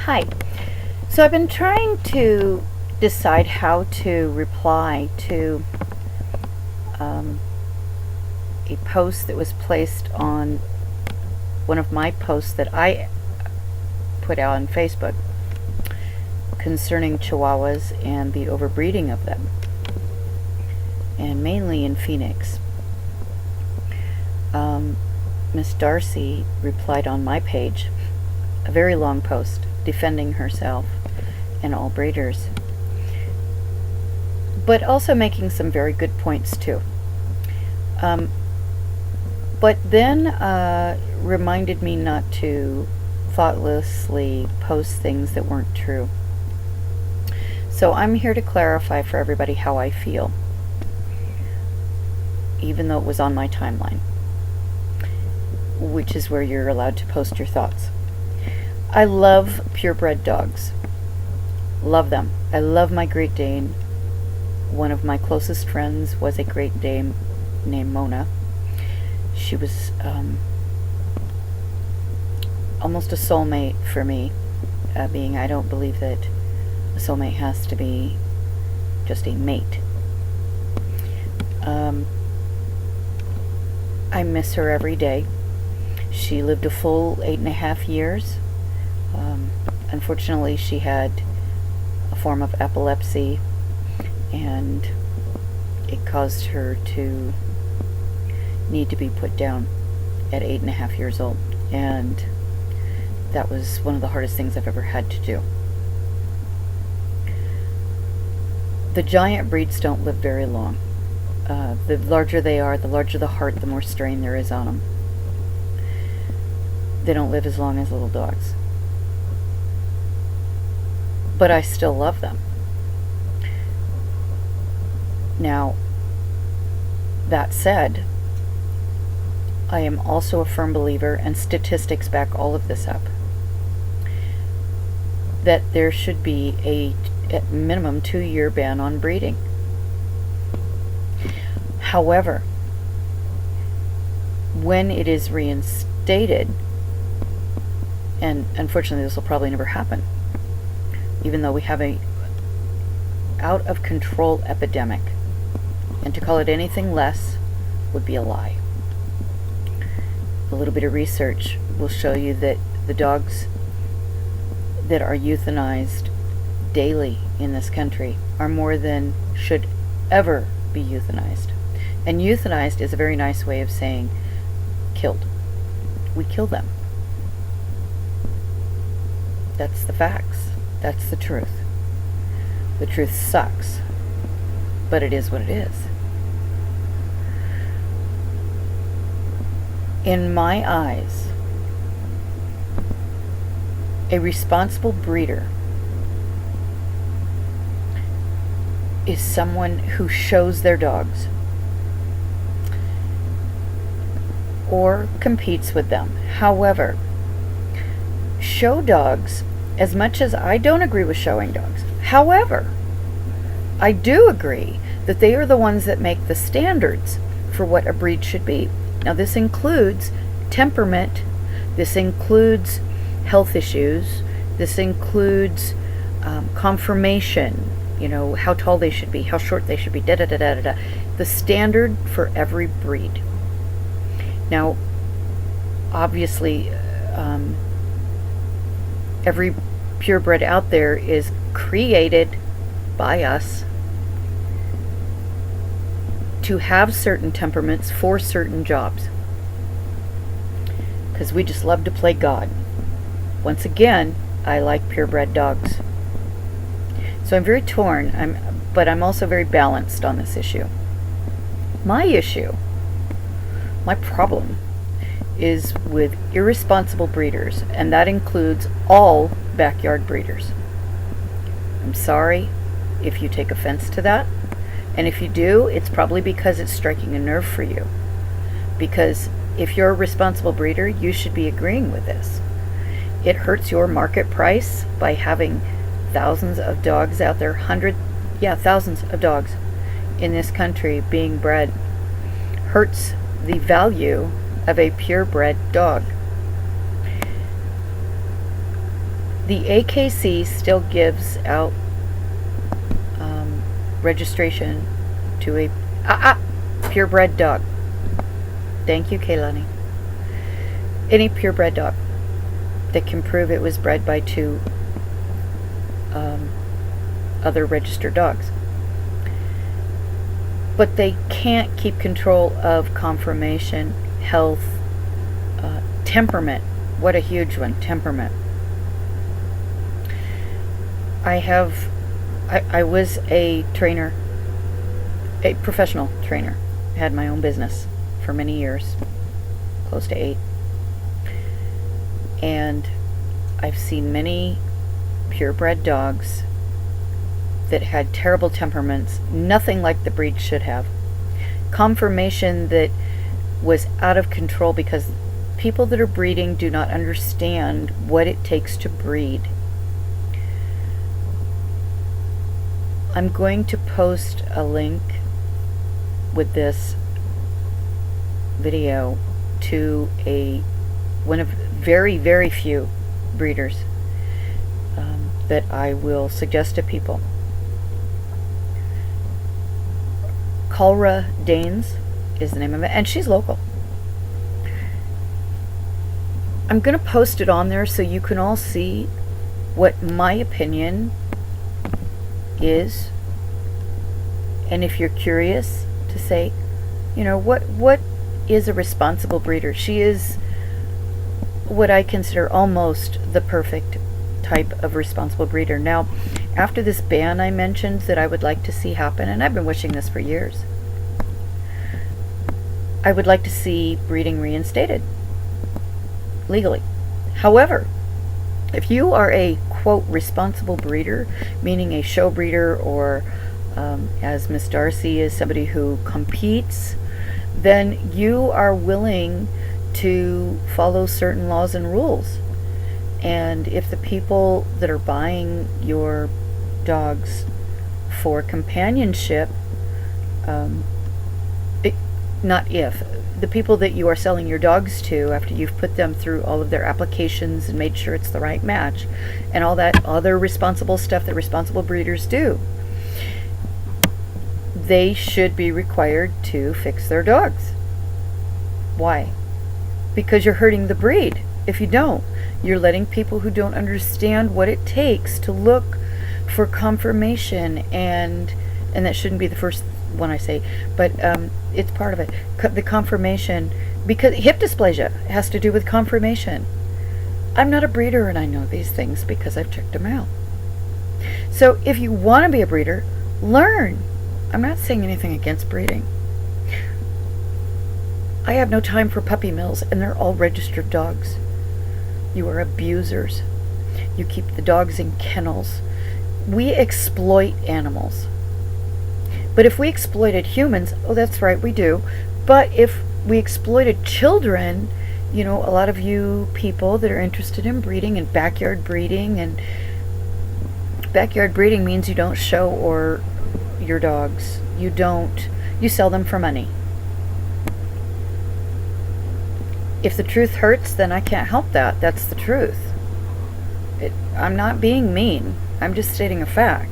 Hi. So I've been trying to decide how to reply to um, a post that was placed on one of my posts that I put out on Facebook concerning Chihuahuas and the overbreeding of them, and mainly in Phoenix. Miss Darcy replied on my page, a very long post defending herself and all breeders, but also making some very good points too. But then reminded me not to thoughtlessly post things that weren't true. So I'm here to clarify for everybody how I feel, even though it was on my timeline, which is where you're allowed to post your thoughts. I love purebred dogs. Love them. I love my Great Dane. One of my closest friends was a Great Dane named Mona. She was almost a soulmate for me, being I don't believe that a soulmate has to be just a mate. I miss her every day. She lived a full 8.5 years. Unfortunately, she had a form of epilepsy, and it caused her to need to be put down at 8.5 years old, and that was one of the hardest things I've ever had to do. The giant breeds don't live very long. The larger they are, the larger the heart, the more strain there is on them. They don't live as long as little dogs. But I still love them. Now, that said, I am also a firm believer, and statistics back all of this up, that there should be a at minimum 2-year ban on breeding. However, when it is reinstated, and unfortunately this will probably never happen, even though we have a out of control epidemic, and to call it anything less would be a lie. A little bit of research will show you that the dogs that are euthanized daily in this country are more than should ever be euthanized. And euthanized is a very nice way of saying killed. We kill them. That's the facts. That's the truth. The truth sucks, but it is what it is. In my eyes, a responsible breeder is someone who shows their dogs or competes with them. However, show dogs, as much as I don't agree with showing dogs, however, I do agree that they are the ones that make the standards for what a breed should be. Now, this includes temperament, this includes health issues, this includes conformation, how tall they should be, how short they should be, da-da-da-da-da-da. The standard for every breed. Now, obviously, every purebred out there is created by us to have certain temperaments for certain jobs, because we just love to play God. Once again, I like purebred dogs. So I'm very torn, but I'm also very balanced on this issue. My problem is with irresponsible breeders, and that includes all backyard breeders. I'm sorry if you take offense to that, and if you do, it's probably because it's striking a nerve for you. Because if you're a responsible breeder, you should be agreeing with this. It hurts your market price by having thousands of dogs out there, thousands of dogs in this country being bred. Hurts the value of a purebred dog. The AKC still gives out registration to a purebred dog. Thank you, Kaylani. Any purebred dog that can prove it was bred by two other registered dogs. But they can't keep control of conformation, health, temperament. What a huge one, temperament. I was a trainer, a professional trainer. I had my own business for many years, close to 8. And I've seen many purebred dogs that had terrible temperaments, nothing like the breed should have. Conformation that was out of control because people that are breeding do not understand what it takes to breed. I'm going to post a link with this video to one of very, very few breeders that I will suggest to people. Kalra Danes is the name of it, and she's local. I'm going to post it on there so you can all see what my opinion is, and if you're curious to say, what is a responsible breeder. She is what I consider almost the perfect type of responsible breeder. Now, after this ban I mentioned that I would like to see happen, and I've been wishing this for years, I would like to see breeding reinstated legally. However, if you are a quote responsible breeder, meaning a show breeder, or as Miss Darcy is somebody who competes, then you are willing to follow certain laws and rules. And if the people that are buying your dogs for companionship, the people that you are selling your dogs to, after you've put them through all of their applications and made sure it's the right match and all that other responsible stuff that responsible breeders do, they should be required to fix their dogs. Why? Because you're hurting the breed. If you don't, you're letting people who don't understand what it takes to look for conformation, and that shouldn't be the first one I say, but it's part of it. The conformation, because hip dysplasia has to do with conformation. I'm not a breeder, and I know these things because I've checked them out. So if you want to be a breeder, learn. I'm not saying anything against breeding. I have no time for puppy mills, and they're all registered dogs. You are abusers. You keep the dogs in kennels. We exploit animals. But if we exploited humans, oh, that's right, we do. But if we exploited children, a lot of you people that are interested in breeding and backyard breeding means you don't show or your dogs. You sell them for money. If the truth hurts, then I can't help that. That's the truth. I'm not being mean. I'm just stating a fact.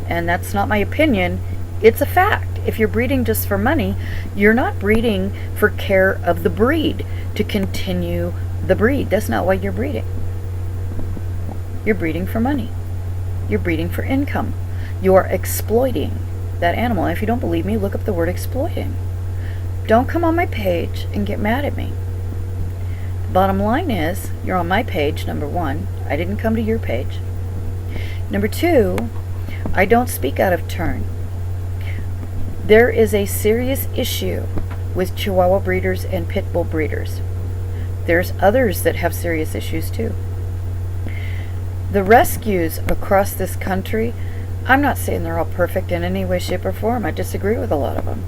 And that's not my opinion. It's a fact. If you're breeding just for money, you're not breeding for care of the breed, to continue the breed. That's not why you're breeding. You're breeding for money. You're breeding for income. You're exploiting that animal. And if you don't believe me, look up the word exploiting. Don't come on my page and get mad at me. The bottom line is, you're on my page, number one. I didn't come to your page. Number two, I don't speak out of turn. There is a serious issue with Chihuahua breeders and Pit Bull breeders. There's others that have serious issues too. The rescues across this country, I'm not saying they're all perfect in any way, shape, or form. I disagree with a lot of them.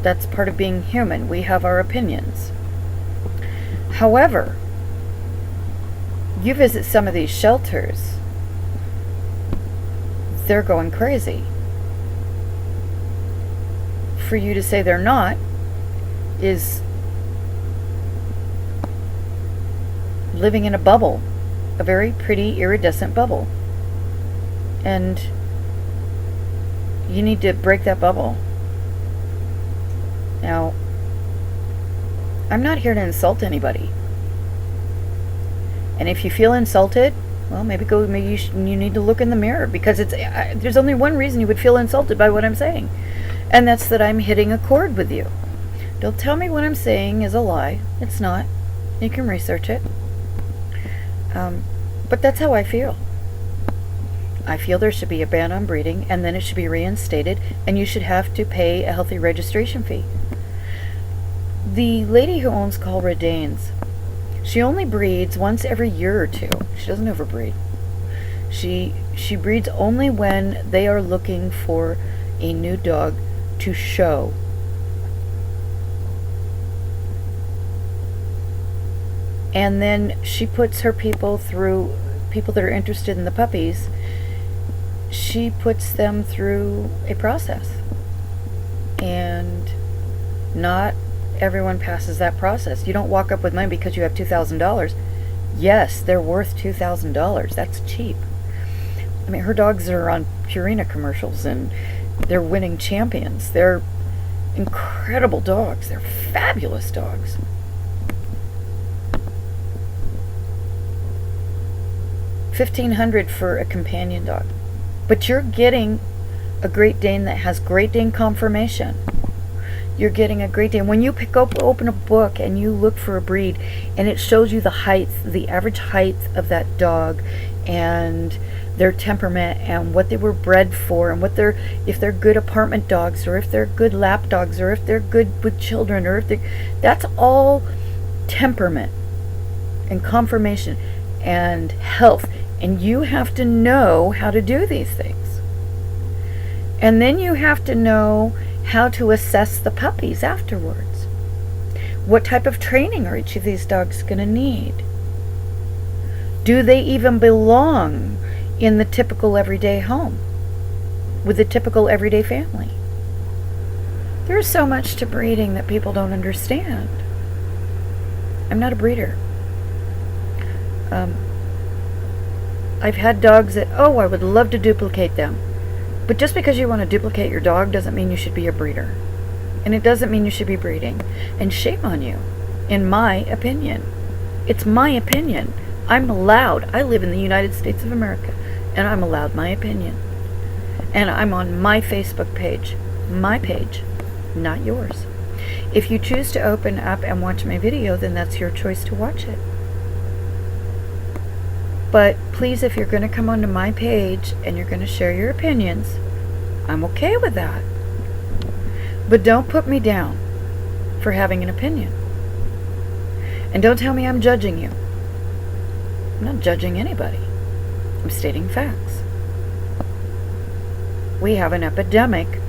That's part of being human. We have our opinions. However, you visit some of these shelters, they're going crazy. For you to say they're not is living in a bubble. a very pretty iridescent bubble. And you need to break that bubble. Now, I'm not here to insult anybody. And if you feel insulted, well, maybe you need to look in the mirror, because there's only one reason you would feel insulted by what I'm saying, and that's that I'm hitting a chord with you. Don't tell me what I'm saying is a lie. It's not. You can research it. But that's how I feel. I feel there should be a ban on breeding, and then it should be reinstated, and you should have to pay a healthy registration fee. The lady who owns Colra Danes, she only breeds once every year or two. She doesn't overbreed. She breeds only when they are looking for a new dog to show. And then she puts her people that are interested in the puppies, she puts them through a process. And not everyone passes that process. You don't walk up with money because you have $2,000. Yes, they're worth $2,000. That's cheap. I mean, her dogs are on Purina commercials and they're winning champions. They're incredible dogs. They're fabulous dogs. $1,500 for a companion dog. But you're getting a Great Dane that has Great Dane conformation. You're getting a Great Dane. When you open a book and you look for a breed and it shows you the average height of that dog and their temperament and what they were bred for and if they're good apartment dogs or if they're good lap dogs or if they're good with children or that's all temperament and conformation and health. And you have to know how to do these things. And then you have to know how to assess the puppies afterwards. What type of training are each of these dogs going to need? Do they even belong in the typical everyday home with the typical everyday family? There's so much to breeding that people don't understand. I'm not a breeder. I've had dogs that, I would love to duplicate them. But just because you want to duplicate your dog doesn't mean you should be a breeder. And it doesn't mean you should be breeding. And shame on you, in my opinion. It's my opinion. I'm allowed. I live in the United States of America, and I'm allowed my opinion. And I'm on my Facebook page. My page, not yours. If you choose to open up and watch my video, then that's your choice to watch it. But please, if you're going to come onto my page and you're going to share your opinions, I'm okay with that. But don't put me down for having an opinion. And don't tell me I'm judging you. I'm not judging anybody. I'm stating facts. We have an epidemic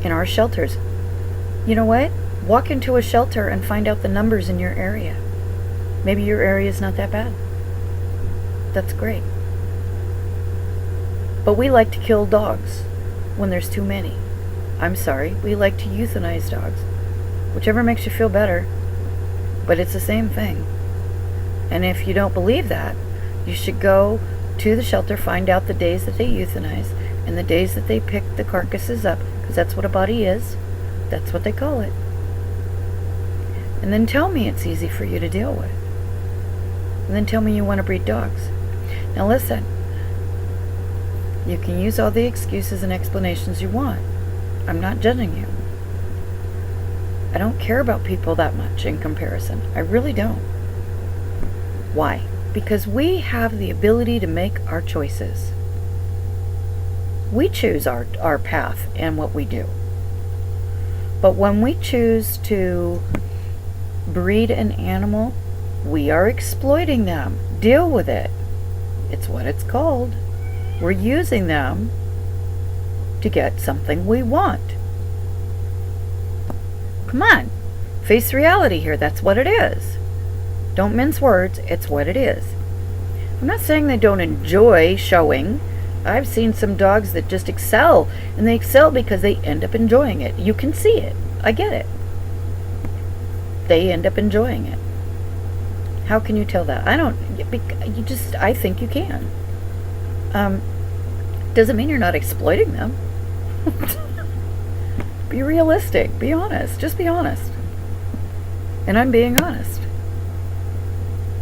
in our shelters. You know what? Walk into a shelter and find out the numbers in your area. Maybe your area is not that bad. That's great. But we like to kill dogs when there's too many. I'm sorry, we like to euthanize dogs. Whichever makes you feel better. But it's the same thing. And if you don't believe that, you should go to the shelter, find out the days that they euthanize and the days that they pick the carcasses up, because that's what a body is. That's what they call it. And then tell me it's easy for you to deal with. And then tell me you want to breed dogs. Now listen, you can use all the excuses and explanations you want. I'm not judging you. I don't care about people that much in comparison. I really don't. Why? Because we have the ability to make our choices. We choose our path and what we do. But when we choose to breed an animal, we are exploiting them. Deal with it. It's what it's called. We're using them to get something we want. Come on. Face reality here. That's what it is. Don't mince words. It's what it is. I'm not saying they don't enjoy showing. I've seen some dogs that just excel, and they excel because they end up enjoying it. You can see it. I get it. They end up enjoying it. How can you tell that? I think you can. Doesn't mean you're not exploiting them. Be realistic. Be honest. Just be honest. And I'm being honest.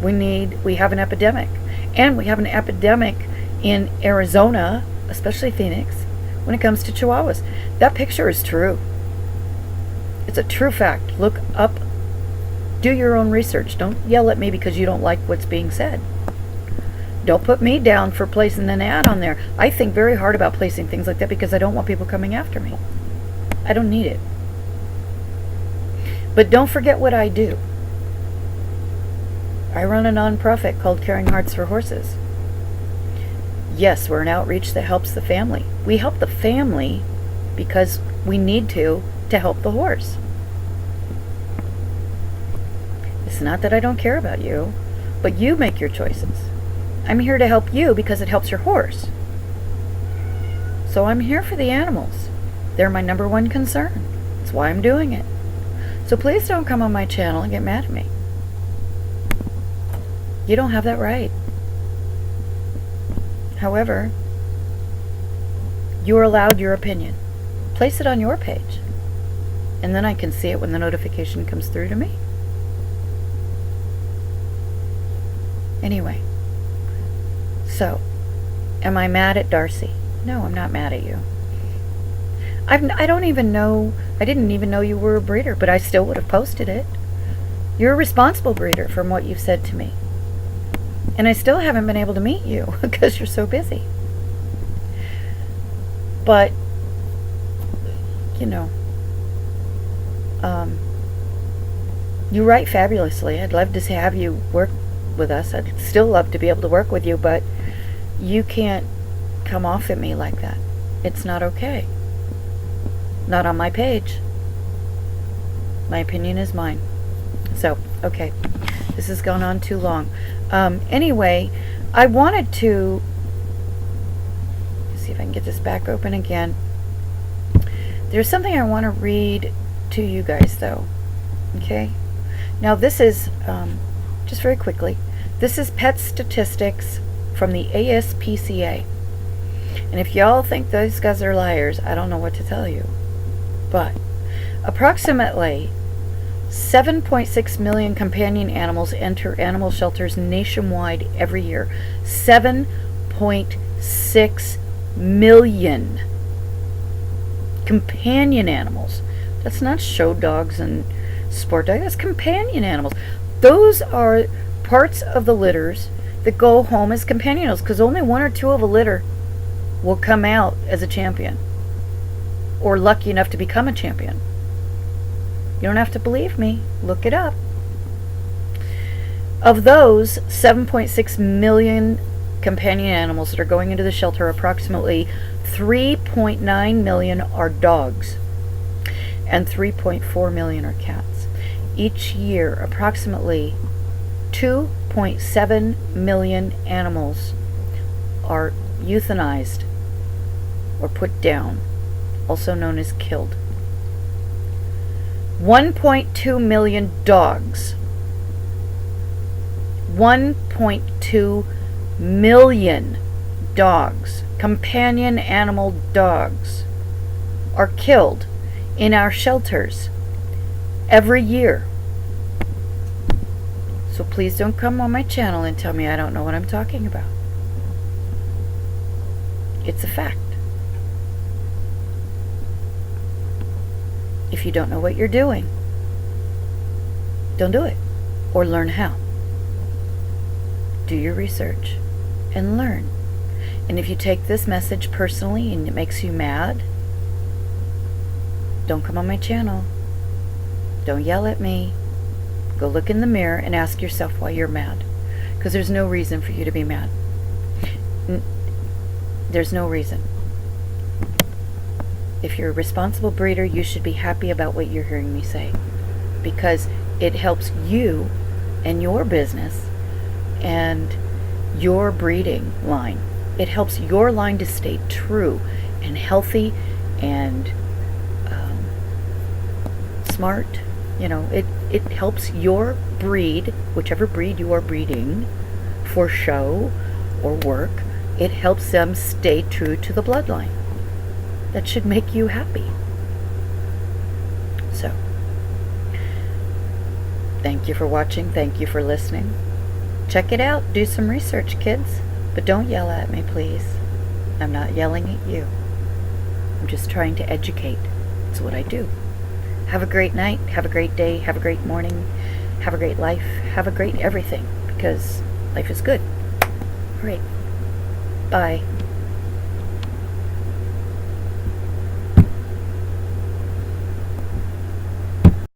We have an epidemic. And we have an epidemic in Arizona, especially Phoenix, when it comes to Chihuahuas. That picture is true. It's a true fact. Look up. Do your own research. Don't yell at me because you don't like what's being said. Don't put me down for placing an ad on there. I think very hard about placing things like that because I don't want people coming after me. I don't need it. But don't forget what I do. I run a nonprofit called Caring Hearts for Horses. Yes, we're an outreach that helps the family. We help the family because we need to help the horse. It's not that I don't care about you, but you make your choices. I'm here to help you because it helps your horse. So I'm here for the animals. They're my number one concern. That's why I'm doing it. So please don't come on my channel and get mad at me. You don't have that right. However, you are allowed your opinion. Place it on your page. And then I can see it when the notification comes through to me. Anyway, so, am I mad at Darcy? No, I'm not mad at you. I didn't even know you were a breeder, but I still would have posted it. You're a responsible breeder from what you've said to me. And I still haven't been able to meet you because you're so busy. But, you write fabulously. I'd love to have you work with us. I'd still love to be able to work with you, but you can't come off at me like that. It's not okay. Not on my page. My opinion is mine. So, okay. This has gone on too long. Anyway, I wanted to see if I can get this back open again. There's something I want to read to you guys, though. Okay? Now, this is, just very quickly, this is pet statistics from the ASPCA. And if y'all think those guys are liars, I don't know what to tell you. But approximately 7.6 million companion animals enter animal shelters nationwide every year. 7.6 million companion animals. That's not show dogs and sport dogs. That's companion animals. Those are parts of the litters that go home as companion animals, because only one or two of a litter will come out as a champion or lucky enough to become a champion. You don't have to believe me. Look it up. Of those 7.6 million companion animals that are going into the shelter, approximately 3.9 million are dogs and 3.4 million are cats. Each year, approximately 2.7 million animals are euthanized or put down, also known as killed. 1.2 million dogs, 1.2 million dogs, companion animal dogs, are killed in our shelters every year. So please don't come on my channel and tell me I don't know what I'm talking about. It's a fact. If you don't know what you're doing, don't do it. Or learn how. Do your research and learn. And if you take this message personally and it makes you mad, don't come on my channel. Don't yell at me. Go look in the mirror and ask yourself why you're mad. Because there's no reason for you to be mad. There's no reason. If you're a responsible breeder, you should be happy about what you're hearing me say. Because it helps you and your business and your breeding line. It helps your line to stay true and healthy and smart. It helps your breed, whichever breed you are breeding for show or work, it helps them stay true to the bloodline. That should make you happy. So, thank you for watching. Thank you for listening. Check it out. Do some research, kids. But don't yell at me, please. I'm not yelling at you. I'm just trying to educate. It's what I do. Have a great night. Have a great day. Have a great morning. Have a great life. Have a great everything. Because life is good. All right. Bye.